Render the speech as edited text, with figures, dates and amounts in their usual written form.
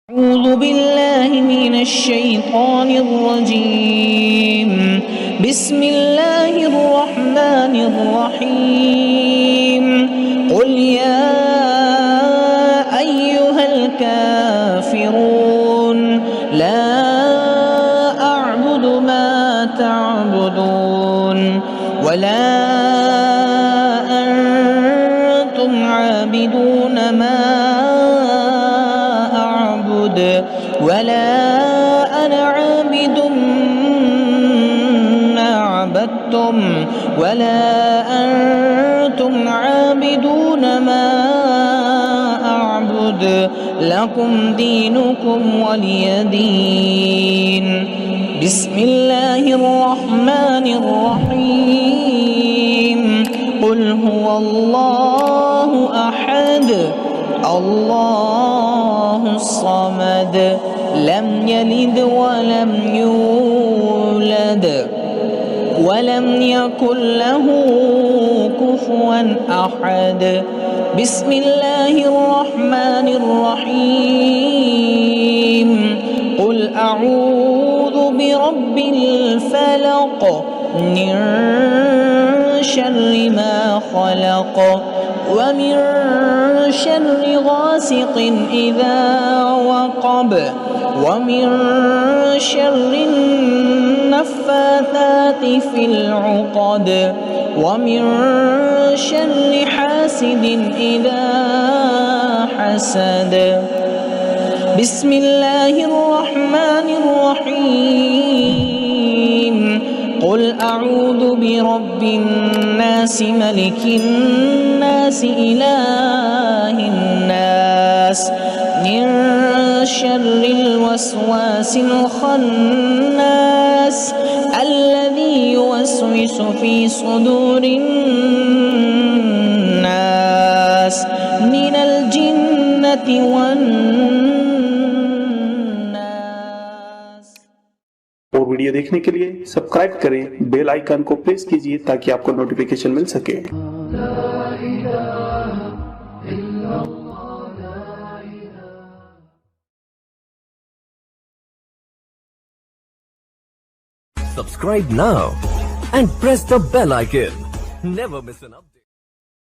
أعوذ بالله من الشيطان الرجيم. بسم الله الرحمن الرحيم. قل يا أيها الكافرون لا أعبد ما تعبدون ولا أنتم عابدون ما ولا أنا عابد ما عبدتم ولا أنتم عابدون ما أعبد لكم دينكم ولي دين. بسم الله الرحمن الرحيم. قل هو الله أحد الله الصمد لم يلد ولم يولد ولم يكن له كفوا أحد. بسم الله الرحمن الرحيم. قل أعوذ برب الفلق من شر ما خلق ومن شر غاسق إذا وقب ومن شر النفاثات في العقد ومن شر حاسد إذا حسد. بسم الله الرحمن الرحيم. قل أعوذ برب الناس ملك الناس إله الناس من شر الوسواس الخناس الذي يوسوس في صدور الناس من الجنة والناس. और वीडियो देखने के लिए सब्सक्राइब करें, बेल आइकन को प्रेस कीजिए ताकि आपको नोटिफिकेशन मिल सके। Subscribe now and press the bell icon. Never miss an update.